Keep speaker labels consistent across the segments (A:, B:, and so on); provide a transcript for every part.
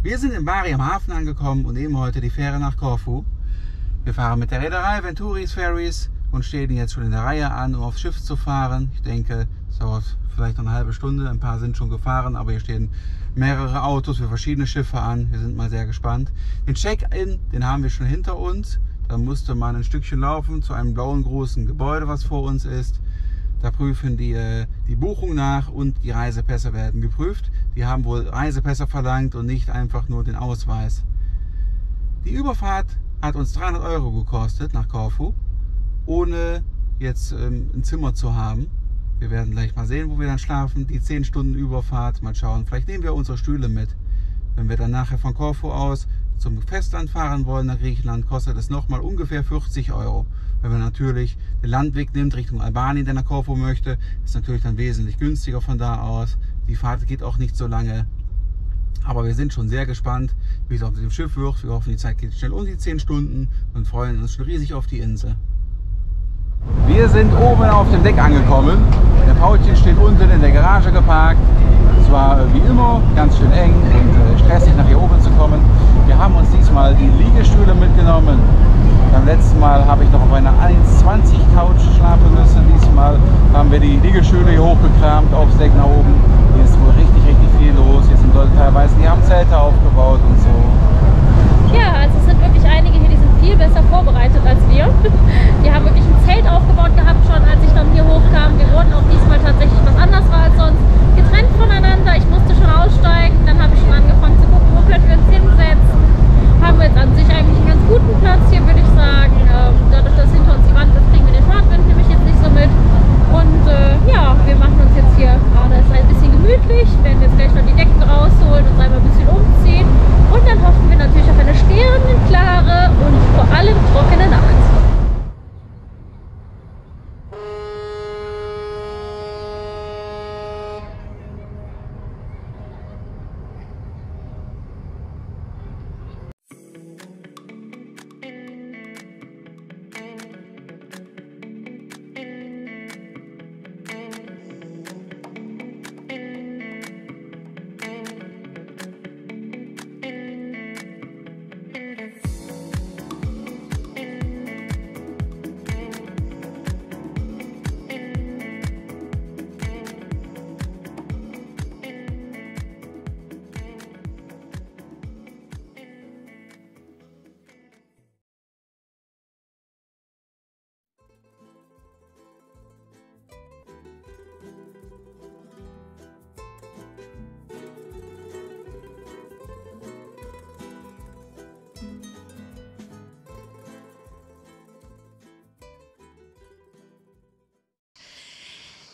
A: Wir sind in Bari am Hafen angekommen und nehmen heute die Fähre nach Korfu. Wir fahren mit der Reederei Venturis Ferries und stehen jetzt schon in der Reihe an, um aufs Schiff zu fahren. Ich denke, es dauert vielleicht noch eine halbe Stunde. Ein paar sind schon gefahren, aber hier stehen mehrere Autos für verschiedene Schiffe an. Wir sind mal sehr gespannt. Den Check-in, den haben wir schon hinter uns. Da musste man ein Stückchen laufen zu einem blauen großen Gebäude, was vor uns ist. Da prüfen die Buchung nach und die Reisepässe werden geprüft. Die haben wohl Reisepässe verlangt und nicht einfach nur den Ausweis. Die Überfahrt hat uns 300 € gekostet nach Korfu, ohne jetzt ein Zimmer zu haben. Wir werden gleich mal sehen, wo wir dann schlafen. Die 10 Stunden Überfahrt, mal schauen. Vielleicht nehmen wir unsere Stühle mit. Wenn wir dann nachher von Korfu aus zum Festland fahren wollen, nach Griechenland, kostet es nochmal ungefähr 40 €. Wenn man natürlich den Landweg nimmt Richtung Albanien, der nach Korfu möchte, ist natürlich dann wesentlich günstiger von da aus. Die Fahrt geht auch nicht so lange. Aber wir sind schon sehr gespannt, wie es auf dem Schiff wird. Wir hoffen, die Zeit geht schnell um die 10 Stunden und freuen uns schon riesig auf die Insel. Wir sind oben auf dem Deck angekommen. Der Paulchen steht unten in der Garage geparkt. Es war wie immer ganz schön eng und stressig, nach hier oben zu kommen. Wir haben uns diesmal die Liegestühle mitgenommen. Beim letzten Mal habe ich noch auf einer 1,20 Couch schlafen müssen. Diesmal haben wir die Liegestühle hier hochgekramt aufs Deck nach oben. Hier ist wohl richtig viel los. Hier sind Leute teilweise, die haben Zelte aufgebaut und so.
B: Ja, also es sind wirklich einige hier, die sind viel besser vorbereitet als wir. Die haben wirklich ein Zelt aufgebaut gehabt schon, als ich dann hier hochkam. Wir wurden auch diesmal tatsächlich, was anders war als sonst, getrennt voneinander. Ich musste schon aussteigen, dann habe ich schon angefangen zu gucken, wo können wir uns hinsetzen. Haben wir jetzt an sich eigentlich einen ganz guten Platz hier, würde ich sagen. Dadurch, dass hinter uns die Wand ist, kriegen wir den Fahrtwind nämlich jetzt nicht so mit. Und ja, wir machen uns jetzt hier gerade ein bisschen gemütlich, werden jetzt gleich noch die Decken rausholen und einmal ein bisschen umziehen. Und dann hoffen wir natürlich auf eine sternenklare und vor allem trockene Nacht.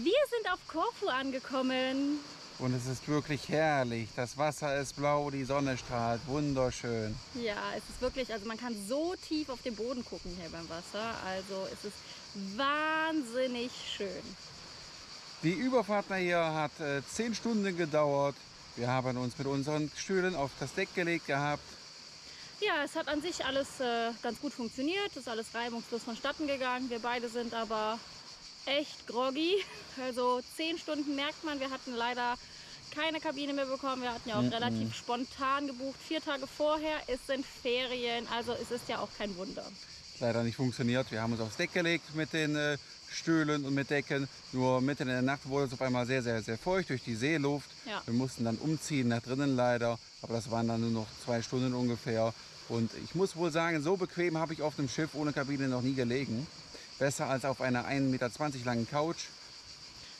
B: Wir sind auf Korfu angekommen.
A: Und es ist wirklich herrlich. Das Wasser ist blau, die Sonne strahlt. Wunderschön.
B: Ja, es ist wirklich, also man kann so tief auf den Boden gucken hier beim Wasser. Also es ist wahnsinnig schön.
A: Die Überfahrt nach hier hat 10 Stunden gedauert. Wir haben uns mit unseren Stühlen auf das Deck gelegt gehabt.
B: Ja, es hat an sich alles ganz gut funktioniert. Es ist alles reibungslos vonstatten gegangen. Wir beide sind aber echt groggy. Also 10 Stunden merkt man, wir hatten leider keine Kabine mehr bekommen. Wir hatten ja auch relativ spontan gebucht, 4 Tage vorher. Es sind Ferien, also es ist ja auch kein Wunder.
A: Leider nicht funktioniert. Wir haben uns aufs Deck gelegt mit den Stühlen und mit Decken. Nur mitten in der Nacht wurde es auf einmal sehr feucht durch die Seeluft. Ja. Wir mussten dann umziehen nach drinnen leider, aber das waren dann nur noch 2 Stunden ungefähr. Und ich muss wohl sagen, so bequem habe ich auf dem Schiff ohne Kabine noch nie gelegen. Besser als auf einer 1,20 Meter langen Couch.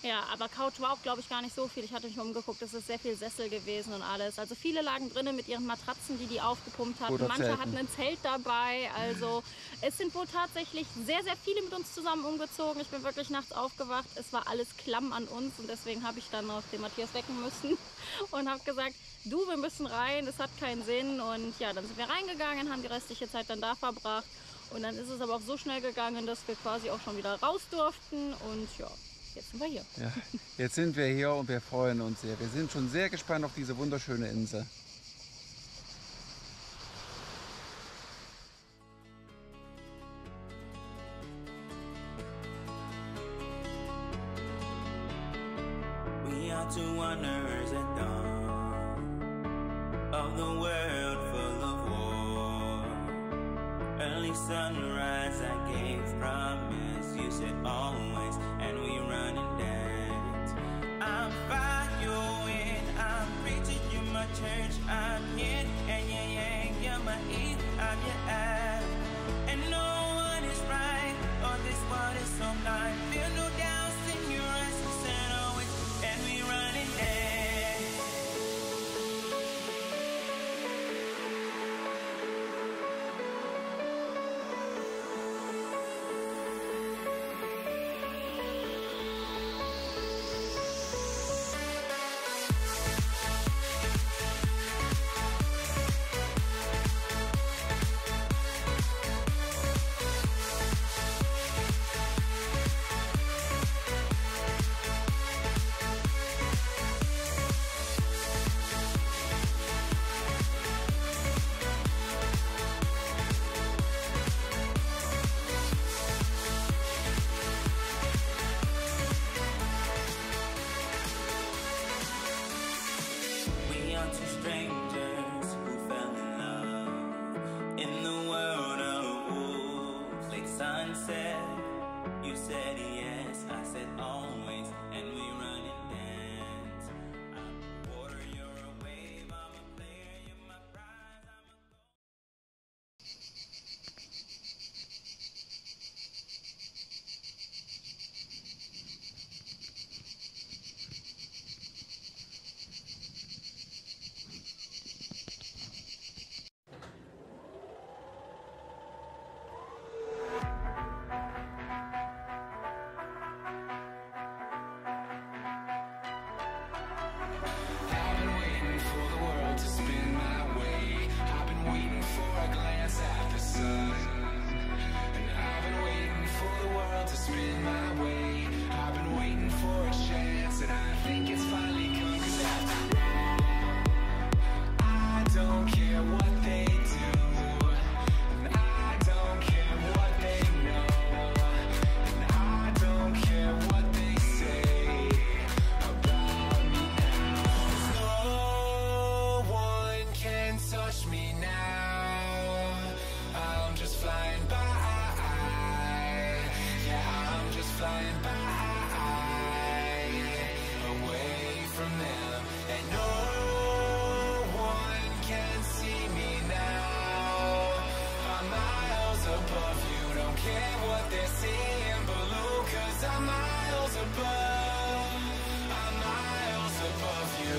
B: Ja, aber Couch war auch, glaube ich, gar nicht so viel. Ich hatte mich umgeguckt, es ist sehr viel Sessel gewesen und alles. Also viele lagen drinnen mit ihren Matratzen, die aufgepumpt hatten.
A: Oder
B: Manche
A: Zelten.
B: hatten ein Zelt dabei. Also es sind wohl tatsächlich sehr viele mit uns zusammen umgezogen. Ich bin wirklich nachts aufgewacht. Es war alles klamm an uns und deswegen habe ich dann noch den Matthias wecken müssen und habe gesagt, du, wir müssen rein, es hat keinen Sinn. Und ja, dann sind wir reingegangen, haben die restliche Zeit dann da verbracht. Und dann ist es aber auch so schnell gegangen, dass wir quasi auch schon wieder raus durften und ja, jetzt sind wir hier.
A: Ja, jetzt sind wir hier und wir freuen uns sehr. Wir sind schon sehr gespannt auf diese wunderschöne Insel.
C: We are two wanderers at dawn. Oh, the world full of war. Early sunrise, I gave promise. You said always, and we run and dance. I'm following, I'm preaching, you're my church, I'm yin and yang yang, you're my eve, I'm your ab. And no one is right, oh this world is so blind. Feel no doubts in your eyes, and always, and we run and dance. Strangers who fell in love in the world of wolves. Late sunset, you said yes, I said always, and we run and dance. I'm a water, you're a wave, I'm a player, you're my prize, I'm a goal. Flying by away from them, and no one can see me now. I'm miles above you, don't care what they're seeing below, 'cause I'm miles above, I'm miles above you.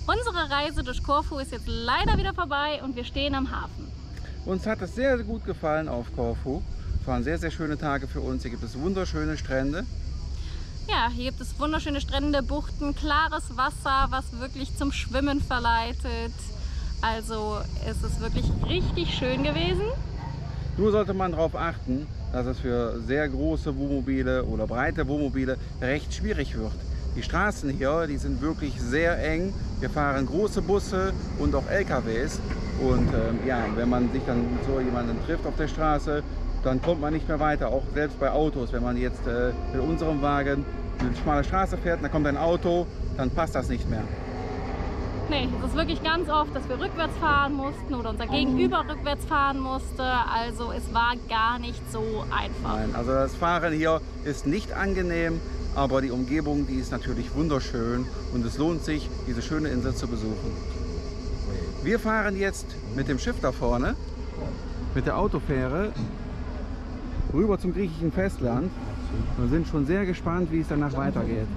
B: Unsere Reise durch Korfu ist jetzt leider wieder vorbei und wir stehen am Hafen.
A: Uns hat es sehr, sehr gut gefallen auf Korfu. Es waren sehr, sehr schöne Tage für uns. Hier gibt es wunderschöne Strände.
B: Ja, hier gibt es wunderschöne Strände, Buchten, klares Wasser, was wirklich zum Schwimmen verleitet. Also es ist wirklich richtig schön gewesen.
A: Nur sollte man darauf achten, dass es für sehr große Wohnmobile oder breite Wohnmobile recht schwierig wird. Die Straßen hier, die sind wirklich sehr eng. Wir fahren große Busse und auch LKWs. Und ja, wenn man sich dann mit so jemanden trifft auf der Straße, dann kommt man nicht mehr weiter, auch selbst bei Autos. Wenn man jetzt mit unserem Wagen eine schmale Straße fährt, dann kommt ein Auto, dann passt das nicht mehr.
B: Nee, es ist wirklich ganz oft, dass wir rückwärts fahren mussten oder unser Gegenüber rückwärts fahren musste. Also es war gar nicht so einfach.
A: Nein, also das Fahren hier ist nicht angenehm, aber die Umgebung, die ist natürlich wunderschön und es lohnt sich, diese schöne Insel zu besuchen. Wir fahren jetzt mit dem Schiff da vorne, mit der Autofähre, rüber zum griechischen Festland und sind schon sehr gespannt, wie es danach weitergeht.